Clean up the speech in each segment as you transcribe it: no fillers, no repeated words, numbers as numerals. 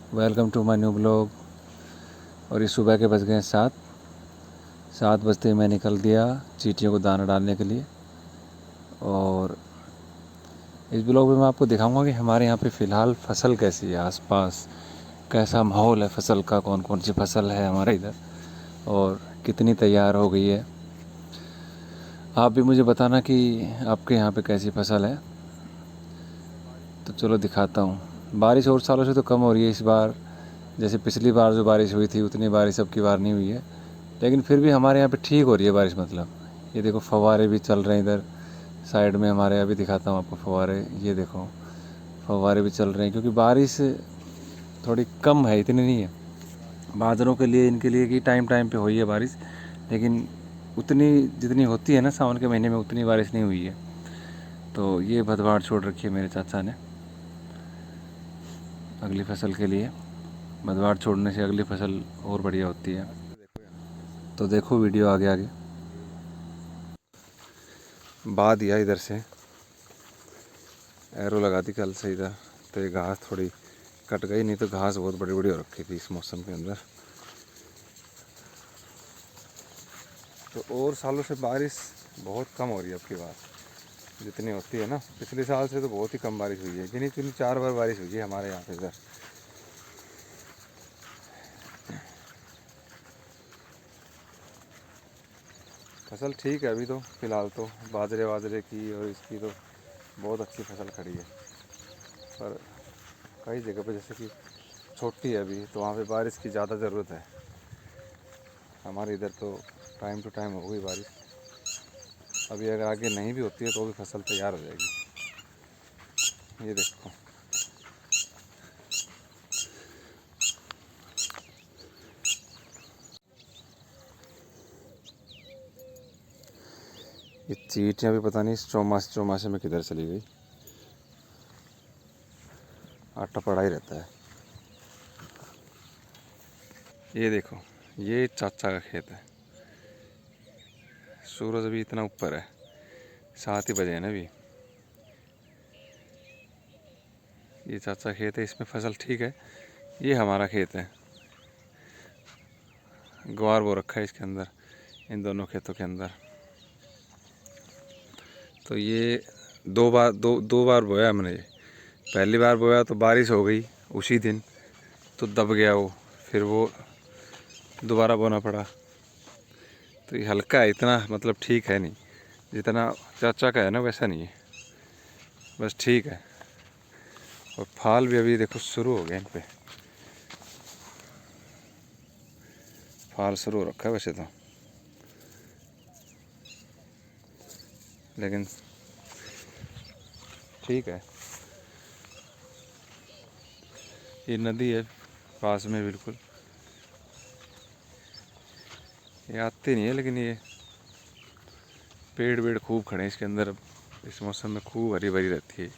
Welcome to my new blog. और ये सुबह के बज गए 7 बजते ही मैं निकल दिया चींटियों को दाना डालने के लिए। और इस ब्लॉग में मैं आपको दिखाऊंगा कि हमारे यहाँ पे फ़िलहाल फसल कैसी है, आसपास कैसा माहौल है फसल का, कौन कौन सी फसल है हमारे इधर और कितनी तैयार हो गई है। आप भी मुझे बताना कि आपके यहाँ पे कैसी फसल है। तो चलो दिखाता हूँ। बारिश और सालों से तो कम हो रही है इस बार। जैसे पिछली बार जो बारिश हुई थी उतनी बारिश अब की बार नहीं हुई है, लेकिन फिर भी हमारे यहाँ पे ठीक हो रही है बारिश। मतलब ये देखो फव्वारे भी चल रहे हैं इधर साइड में हमारे। अभी दिखाता हूँ आपको फव्वारे, ये देखो फव्वारे भी चल रहे हैं क्योंकि बारिश थोड़ी कम है, इतनी नहीं है बादलों के लिए, इनके लिए कि टाइम टाइम पे हुई है बारिश, लेकिन उतनी जितनी होती है ना सावन के महीने में उतनी बारिश नहीं हुई है। तो ये भदवाड़ छोड़ रखी है मेरे चाचा ने अगली फसल के लिए। भदवाड़ छोड़ने से अगली फसल और बढ़िया होती है। तो देखो वीडियो आगे आगे। बा दिया इधर से, एरो लगा दी कल से इधर, तो ये घास थोड़ी कट गई, नहीं तो घास बहुत बड़ी बड़ी हो रखी थी इस मौसम के अंदर। तो और सालों से बारिश बहुत कम हो रही है अब की बार, जितनी होती है ना पिछले साल से तो बहुत ही कम बारिश हुई है। गिनी चुनी 4 बार बारिश हुई है हमारे यहाँ पे इधर। फसल ठीक है अभी तो फ़िलहाल तो बाजरे वाजरे की और इसकी तो बहुत अच्छी फसल खड़ी है। पर कई जगह पे जैसे कि छोटी है अभी, तो वहाँ पे बारिश की ज़्यादा ज़रूरत है। हमारे इधर तो टाइम टू टाइम हो गई बारिश। अभी अगर आगे नहीं भी होती है तो भी फसल तैयार हो जाएगी। ये देखो ये चींटियाँ भी पता नहीं इस चौमासे चौमासे में किधर चली गई। आटा पड़ा ही रहता है। ये देखो ये चाचा का खेत है। सूरज अभी इतना ऊपर है, 7 ही बजे हैं ना अभी। ये चाचा खेत है, इसमें फसल ठीक है। ये हमारा खेत है, ग्वार बो रखा है इसके अंदर, इन दोनों खेतों के अंदर। तो ये दो बार बोया हमने। ये पहली बार बोया तो बारिश हो गई उसी दिन, तो दब गया वो, फिर वो दोबारा बोना पड़ा। तो ये हल्का है, इतना मतलब ठीक है नहीं, जितना चाचा का है ना वैसा नहीं है, बस ठीक है। और फाल भी अभी देखो शुरू हो गए इन पे, फाल शुरू हो रखा है वैसे तो, लेकिन ठीक है। ये नदी है पास में बिल्कुल, ये आती नहीं है लेकिन ये पेड़ वेड़ खूब खड़े हैं इसके अंदर। अब इस मौसम में खूब हरी भरी रहती है।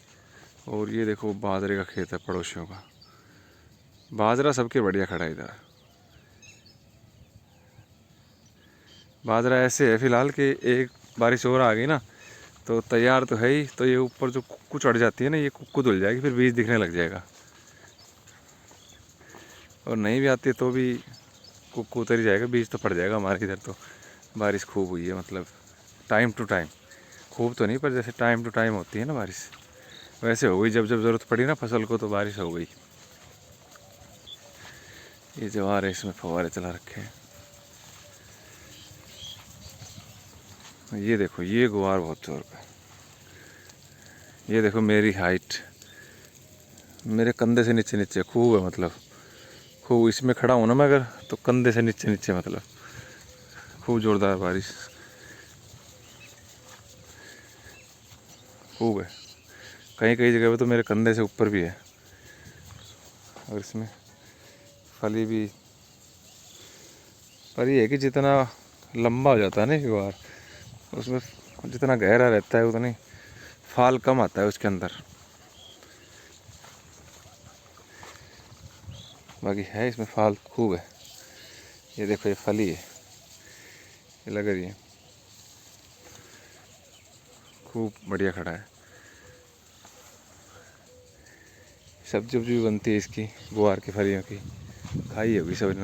और ये देखो बाजरे का खेत है पड़ोसियों का, बाजरा सबके बढ़िया खड़ा है इधर। बाजरा ऐसे है फिलहाल कि एक बारिश और आ गई ना तो तैयार तो है ही, तो ये ऊपर जो कुक्कू चढ़ जाती है ना, ये कुक्कू धुल जाएगी, फिर बीज दिखने लग जाएगा। और नहीं भी आती तो भी कुक्कू उतर ही जाएगा, बीज तो पड़ जाएगा। हमारे इधर तो बारिश खूब हुई है, मतलब टाइम टू टाइम। खूब तो नहीं, पर जैसे टाइम टू टाइम होती है ना बारिश, वैसे हो गई। जब जब ज़रूरत पड़ी ना फसल को तो बारिश हो गई। ये जवार है, इसमें फव्वारे चला रखे हैं। ये देखो ये गुआर बहुत जोर का। ये देखो मेरी हाइट, मेरे कंधे से नीचे नीचे खूब है, मतलब खूब। इसमें खड़ा हूँ ना मैं अगर, तो कंधे से नीचे नीचे, मतलब खूब ज़ोरदार बारिश खूब है। कहीं कहीं जगह पे तो मेरे कंधे से ऊपर भी है। और इसमें फली भी, पर ये है कि जितना लंबा हो जाता है ना गुआर, उसमें जितना गहरा रहता है उतनी फाल कम आता है उसके अंदर। बाकी है इसमें फाल खूब है। ये देखो ये फली है, ये लग रही है खूब बढ़िया खड़ा है। सब्जी वब्जी भी बनती है इसकी, गुआर की फलियों की, खाई होगी सब,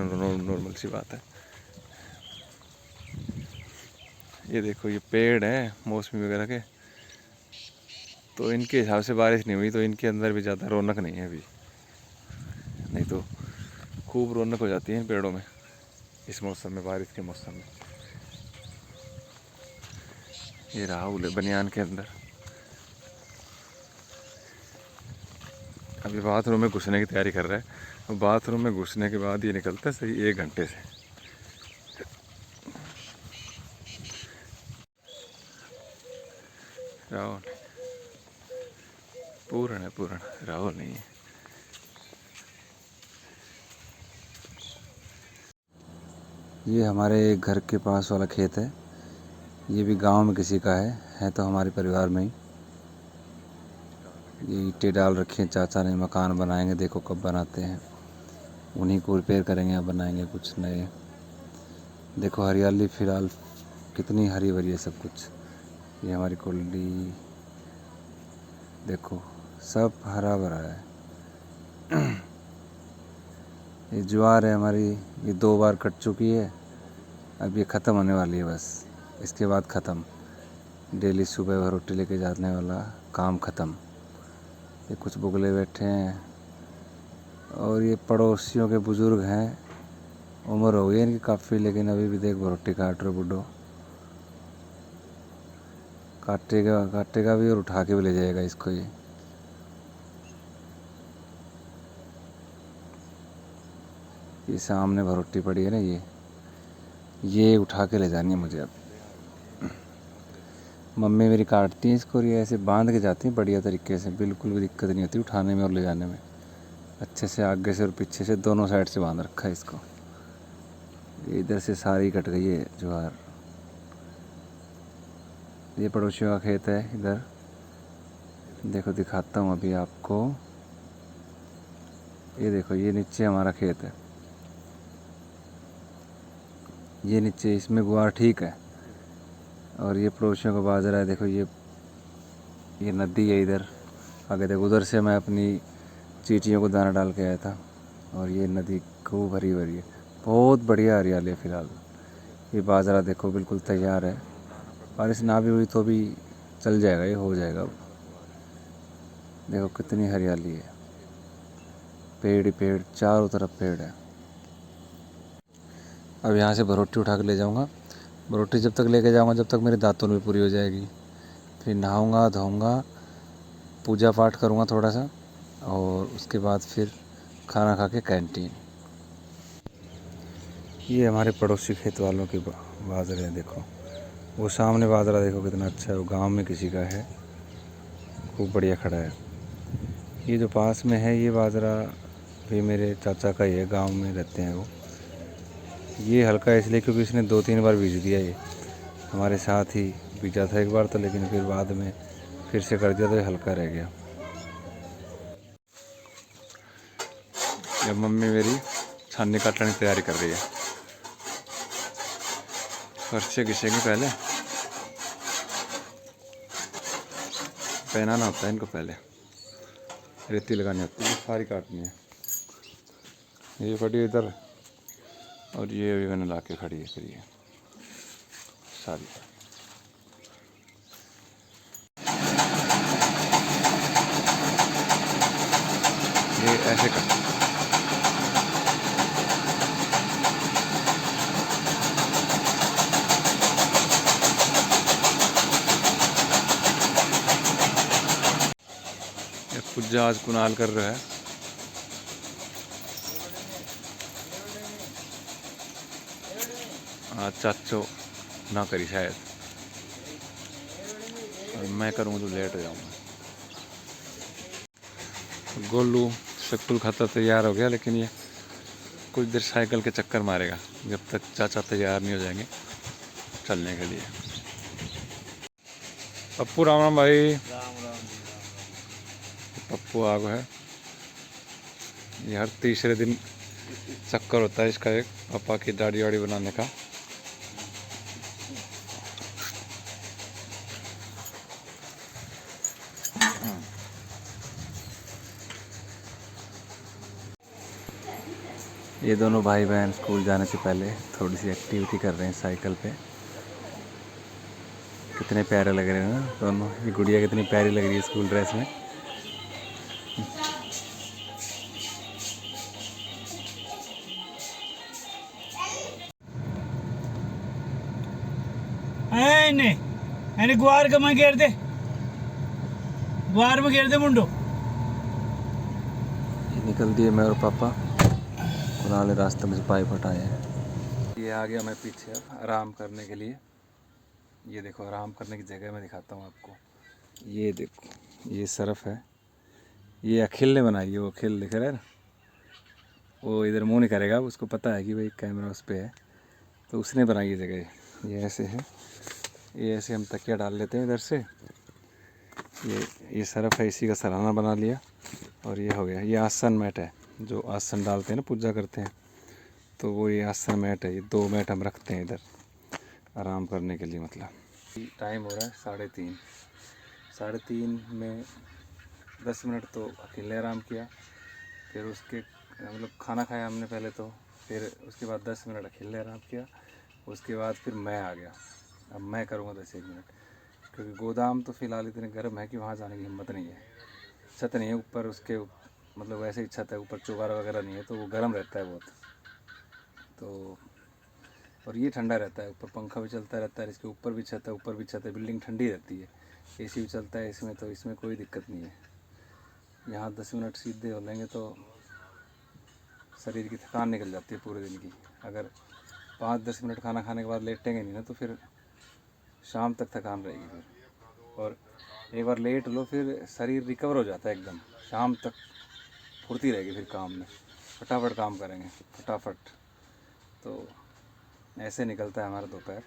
नॉर्मल सी बात है। ये देखो ये पेड़ है मौसमी वगैरह के, तो इनके हिसाब से बारिश नहीं हुई, तो इनके अंदर भी ज़्यादा रौनक नहीं है अभी, नहीं तो खूब रौनक हो जाती है इन पेड़ों में इस मौसम में, बारिश के मौसम में। ये राहुल है बनियान के अंदर। अभी बाथरूम में घुसने की तैयारी कर रहा है, और बाथरूम में घुसने के बाद ये निकलता है सही 1 घंटे से। राहुल पूर्ण है, पूर्ण, राहुल नहीं है। ये हमारे घर के पास वाला खेत है, ये भी गांव में किसी का है तो हमारे परिवार में ही। ये ईंटें डाल रखी हैं, चाचा ने मकान बनाएंगे, देखो कब बनाते हैं, उन्हीं को रिपेयर करेंगे या बनाएंगे कुछ नए। देखो हरियाली फिलहाल कितनी हरी भरी है सब कुछ। ये हमारी कॉलोनी देखो सब हरा भरा है। ये ज्वार है हमारी, ये 2 बार कट चुकी है, अब ये ख़त्म होने वाली है बस, इसके बाद ख़त्म। डेली सुबह रोटी लेके जाने वाला काम ख़त्म। ये कुछ बुगले बैठे हैं, और ये पड़ोसियों के बुज़ुर्ग हैं, उम्र हो गई इनकी काफ़ी, लेकिन अभी भी देख रोटी काट रहे बुड्ढो। काटेगा भी और उठा के भी ले जाएगा इसको। ये सामने भरोटी पड़ी है ना, ये उठा के ले जानी है मुझे अब। मम्मी मेरी काटती हैं इसको, ये ऐसे बांध के जाती हैं बढ़िया तरीके से, बिल्कुल भी दिक्कत नहीं होती उठाने में और ले जाने में। अच्छे से आगे से और पीछे से दोनों साइड से बांध रखा है इसको। इधर से सारी कट गई है ज्वार। ये पड़ोसियों का खेत है इधर, देखो दिखाता हूँ अभी आपको। ये देखो ये नीचे हमारा खेत है, ये नीचे, इसमें गुआर ठीक है। और ये पड़ोसियों का बाजरा है, देखो ये नदी है इधर आगे, देखो उधर से मैं अपनी चींटियों को दाना डाल के आया था। और ये नदी खूब भरी भरी है, बहुत बढ़िया हरियाली है फिलहाल। ये बाजरा देखो बिल्कुल तैयार है, बारिश ना भी हुई तो भी चल जाएगा, ये हो जाएगा। अब देखो कितनी हरियाली है, पेड़ ही पेड़, चारों तरफ पेड़ है। अब यहाँ से भरोटी उठा के ले जाऊँगा, भरोटी जब तक लेके जाऊँगा जब तक मेरी दातुन भी पूरी हो जाएगी। फिर नहाऊँगा धोऊँगा, पूजा पाठ करूँगा थोड़ा सा, और उसके बाद फिर खाना खा के कैंटीन। ये हमारे पड़ोसी खेत वालों के बाजरे हैं, देखो वो सामने बाजरा देखो कितना अच्छा है, वो गांव में किसी का है, खूब बढ़िया खड़ा है। ये जो पास में है ये बाजरा भी मेरे चाचा का ही है, गांव में रहते हैं वो। ये हल्का है इसलिए क्योंकि इसने 2-3 बार बीज दिया, ये हमारे साथ ही बीजा था एक बार तो, लेकिन फिर बाद में फिर से कर दिया तो ये हल्का रह गया। जब मम्मी मेरी छाननी काटने की तैयारी कर रही है, फर्श घिसेंगे पहले, पहनाना होता है इनको, पहले रेती लगानी होती है, सारी काटनी है। ये खड़ी है इधर, और ये भी मैंने ला के खड़ी है, फिर ये सारी ये ऐसे कर। पूजा आज कुनाल कर रहा है, आज चाचो ना करी शायद, और मैं करूँगा तो लेट हो जाऊँगा। गोलू शक्ल खाता तैयार हो गया, लेकिन ये कुछ देर साइकिल के चक्कर मारेगा जब तक चाचा तैयार नहीं हो जाएंगे चलने के लिए। पप्पू राम राम भाई। राम राम। पप्पू आग है, ये हर तीसरे दिन चक्कर होता है इसका, एक पापा की दाढ़ी वाड़ी बनाने का। ये दोनों भाई बहन स्कूल जाने से पहले थोड़ी सी एक्टिविटी कर रहे हैं साइकिल पे। कितने प्यारे लग रहे हैं ना दोनों। ये गुड़िया कितनी प्यारी लग रही है स्कूल ड्रेस में। गुआर का मैं घेर दे, गुआर में घेर दे मुंडो। निकल दिए मैं और पापा पुराने रास्ते में से पाइप हटाए हैं। ये आ गया मैं पीछे अब आराम करने के लिए। ये देखो आराम करने की जगह मैं दिखाता हूँ आपको। ये देखो ये सरफ है, ये अखिल ने बनाई है। वो अखिल दिख रहा है ना, वो इधर मुंह नहीं करेगा, उसको पता है कि भाई कैमरा उस पर है, तो उसने बनाई है जगह। ये ऐसे है, ये ऐसे हम तकिया डाल लेते हैं इधर से। ये सरफ है, इसी का सराहना बना लिया। और ये हो गया, ये आसन मैट है जो आसन डालते हैं ना, पूजा करते हैं, तो वो ये आसन मैट है। ये 2 मैट हम रखते हैं इधर आराम करने के लिए। मतलब टाइम हो रहा है 3:30। 3:30 में 10 मिनट तो अकेले आराम किया, फिर उसके मतलब खाना खाया हमने पहले तो, फिर उसके बाद 10 मिनट अकेले आराम किया। उसके बाद फिर मैं आ गया। अब मैं करूँगा 10-1 मिनट, क्योंकि गोदाम तो फ़िलहाल इतने गर्म है कि वहाँ जाने की हिम्मत नहीं है। छत नहीं है ऊपर, उसके मतलब वैसे ही छत है, ऊपर चौबारा वगैरह नहीं है, तो वो गर्म रहता है बहुत। तो और ये ठंडा रहता है, ऊपर पंखा भी चलता रहता है, इसके ऊपर भी छत है, ऊपर भी छत है, बिल्डिंग ठंडी रहती है, एसी भी चलता है इसमें, तो इसमें कोई दिक्कत नहीं है। यहाँ 10 मिनट सीधे हो लेंगे तो शरीर की थकान निकल जाती है पूरे दिन की। अगर 5-10 मिनट खाना खाने के बाद लेटेंगे नहीं ना, तो फिर शाम तक थकान रहेगी फिर। और एक बार लेट लो फिर शरीर रिकवर हो जाता है एकदम, शाम तक फुर्ती रहेगी फिर काम में, फटाफट काम करेंगे फटाफट। तो ऐसे निकलता है हमारा दोपहर।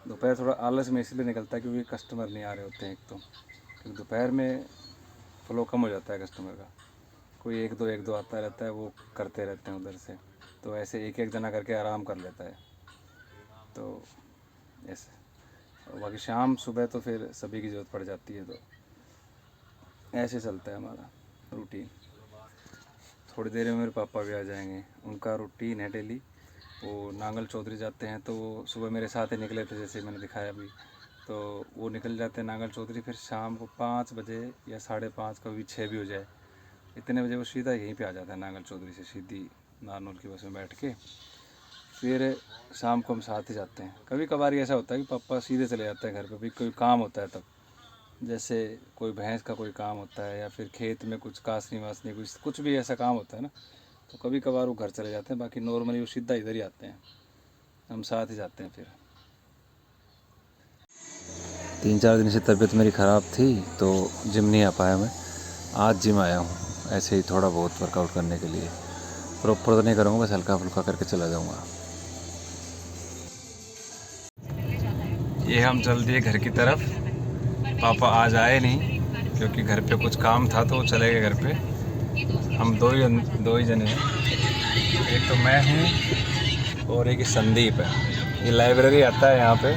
दोपहर थोड़ा आलस में इसलिए निकलता है क्योंकि कस्टमर नहीं आ रहे होते हैं एक तो, क्योंकि दोपहर में फ्लो कम हो जाता है कस्टमर का। कोई एक दो आता रहता है, वो करते रहते हैं उधर से, तो ऐसे एक जना करके आराम कर लेता है। तो ऐसे बाकी शाम सुबह तो फिर सभी की ज़रूरत पड़ जाती है, तो ऐसे चलता है हमारा रूटीन। थोड़ी देर में मेरे पापा भी आ जाएंगे, उनका रूटीन है डेली। वो नांगल चौधरी जाते हैं, तो वो सुबह मेरे साथ ही निकले थे जैसे मैंने दिखाया अभी, तो वो निकल जाते हैं नांगल चौधरी। फिर शाम को 5 बजे या 5:30, कभी 6 भी हो जाए, इतने बजे वो सीधा यहीं पे आ जाता है नांगल चौधरी से, सीधी नारनौल की बस में बैठ के। फिर शाम को हम साथ ही जाते हैं। कभी कभार ऐसा होता है कि पापा सीधे चले जाते हैं घर पे, भी कोई काम होता है तब, जैसे कोई भैंस का कोई काम होता है, या फिर खेत में कुछ कासनी वासनी कुछ भी ऐसा काम होता है ना, तो कभी कभार वो घर चले जाते हैं। बाकी नॉर्मली वो सीधा इधर ही आते हैं, हम साथ ही जाते हैं। फिर 3-4 दिन से तबीयत मेरी ख़राब थी, तो जिम नहीं आ पाया मैं। आज जिम आया हूँ ऐसे ही थोड़ा बहुत वर्कआउट करने के लिए। प्रॉपर तो नहीं करूँगा, बस हल्का फुल्का करके चला जाऊँगा। ये हम चल दिए घर की तरफ। पापा आज आए नहीं क्योंकि घर पे कुछ काम था, तो वो चले गए घर पे। हम दो ही जने हैं, एक तो मैं हूँ और एक संदीप है। ये लाइब्रेरी आता है यहाँ पे,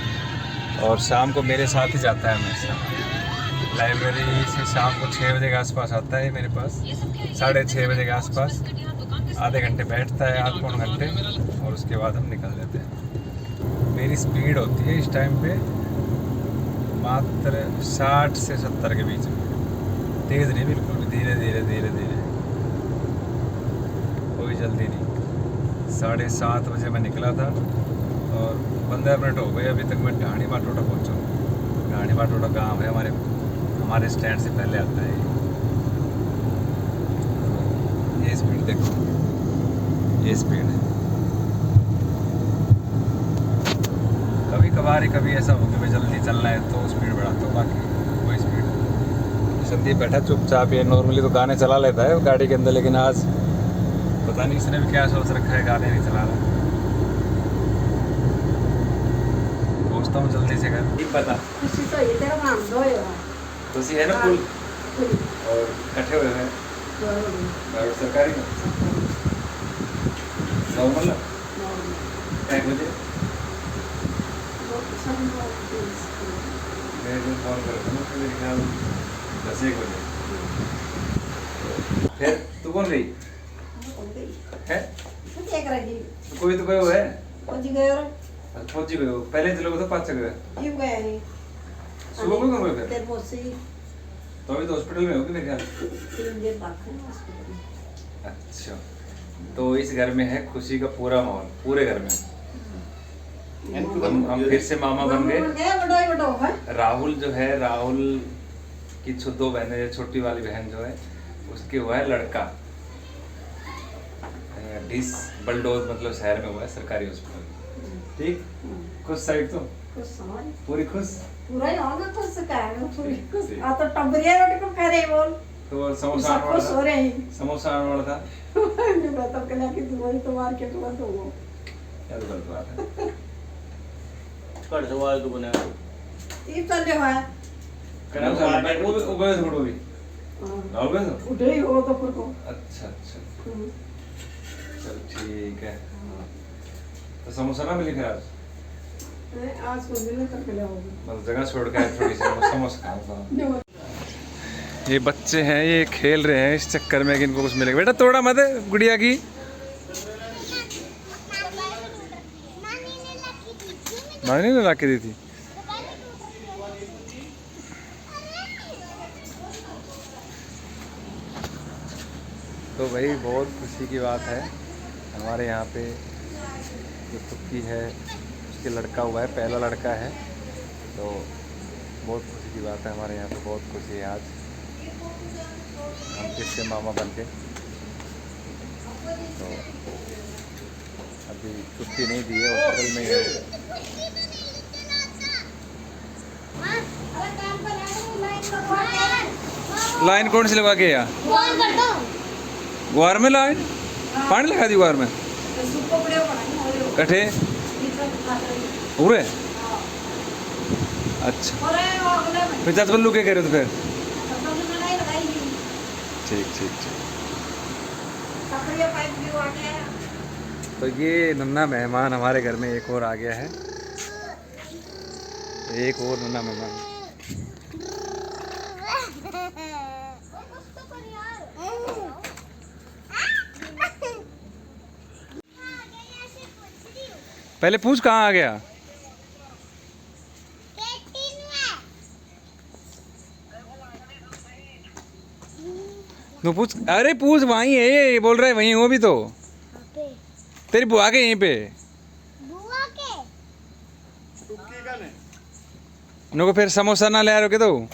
और शाम को मेरे साथ ही जाता है हमेशा। लाइब्रेरी से शाम को 6 बजे के आसपास आता है मेरे पास, 6:30 बजे के आसपास। आधे घंटे बैठता है, आध पौन घंटे, और उसके बाद हम निकल जाते हैं। मेरी स्पीड होती है इस टाइम पे मात्र 60 से 70 के बीच में, तेज़ नहीं बिल्कुल भी, धीरे धीरे धीरे धीरे, कोई जल्दी नहीं। 7:30 बजे मैं निकला था, और 15 मिनट हो गए अभी तक मैं ढाणी बाटोटा पहुँचा हूँ। ढाणी बाटोटा गाँव है हमारे स्टैंड से पहले आता है। ये स्पीड देखो, ये स्पीड है। कभी कभार ही कभी ऐसा हो कि भाई जल्दी चलना है तो स्पीड बढ़ाता हूँ, बाकी कोई स्पीड नहीं। संदीप बैठा चुपचाप, ये नॉर्मली तो गाने चला लेता है गाड़ी के अंदर, लेकिन आज पता नहीं इसने भी क्या सोच रखा है, गाने नहीं चला रहा। पहुँचता हूँ जल्दी से घर। नहीं पता खुशी है ना फुल, और इकट्ठे हुए हैं सरकारी में नॉर्मल ना 1 बजे मैं फोन करता हूँ, फिर मेरे ख्याल 10-1 बजे। फिर तू कौन गई है? चेक रही कोई तो गयो है पहुंच गए और पहुंची गयो पहले चलो तो 5 गए क्यों गए नहीं सुबह को कब गए फिर तेरे मौसी तो अभी तो हॉस्पिटल में होगी मेरे ख्याल 3 दिन रखे हॉस्पिटल में। अच्छा तो इस घर में है खुशी का पूरा माहौल पूरे घर में हम फिर से मामा बन गए बड़ो है राहुल जो है राहुल की 2 बहनें छोटी वाली बहन जो है उसके हुआ है लड़का डिस बलडोज मतलब शहर में हुआ है सरकारी हॉस्पिटल ठीक खुश साइड तो कुछ समझ पूरी खुश पूरा ही होगा खुश का है पूरी खुश आ तो टबरिया रोटी को करे बोल तो समोसा सब खुश हो रहे हैं समोसा आने वाला था मैं बता कला की तुम्हारी तो मार्केट में तो वो क्या तो गलत बात है कर सवाल तो बना ये चल रहा है करना चाहिए वो गए थोड़ा भी राहुल गए तो उठे ही हो तो फिर को अच्छा अच्छा चल ठीक है तो समोसा ना मिली फिर आज कुछ भी नहीं करके लाओगे बस जगह छोड़ के थोड़ी सी समोसा खाऊंगा ये बच्चे हैं ये खेल रहे हैं इस चक्कर में कि इनको कुछ मिलेगा बेटा तोड़ा मत गुड़िया की नानी ने ला के दी थी तो भाई बहुत खुशी की बात है हमारे यहाँ पे जो कुक्की है उसके लड़का हुआ है पहला लड़का है तो बहुत खुशी की बात है हमारे यहाँ पे बहुत खुशी है आज हम फिर से मामा बन के तो अभी छुट्टी नहीं दी है हॉस्पिटल में है लाइन कौन सी लगा के यहाँ गुआर में लाइन पानी लगा दी गुआर में कठे पूरे अच्छा फिर चाच बल्लू क्या कह रहे थे फिर ठीक ठीक ठीक तो ये नन्ना मेहमान हमारे घर में एक और आ गया है एक और नन्ना मेहमान पहले पूछ कहाँ आ गया तो पूछ अरे पूछ वहीं है ये बोल रहा है वहीं हो भी तो तेरी बुआ के यहीं पे नो को फिर समोसा ना ले आ रहे तो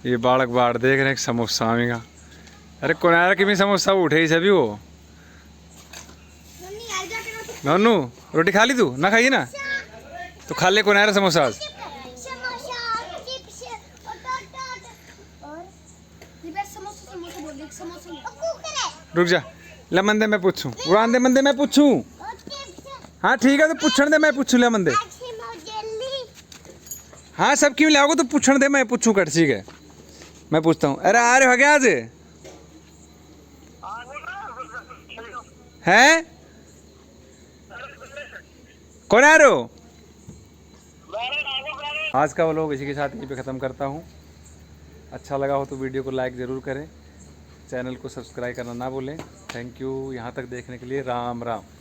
ये बालक बाढ़ देख रहे समोसा का अरे कोनार की भी समोसा उठे ही सभी वो नन्नू रोटी खा ली तू ना खाइए ना तो खा ले कोनार समोसा रुक जा ले मंदे मैं पूछूं उड़ान दे मंदे मैं पूछूं हाँ ठीक है तो पूछण दे मैं पूछूं ले मंदे हाँ सब क्यों लाओगे तो पूछण दे मैं पूछूं कर ठीक है मैं पूछता हूँ अरे आ रहे हो क्या आज हैं कौन आ रहे हो आज का व्लॉग इसी के साथ यहीं पे ख़त्म करता हूँ अच्छा लगा हो तो वीडियो को लाइक ज़रूर करें चैनल को सब्सक्राइब करना ना भूलें थैंक यू यहाँ तक देखने के लिए राम राम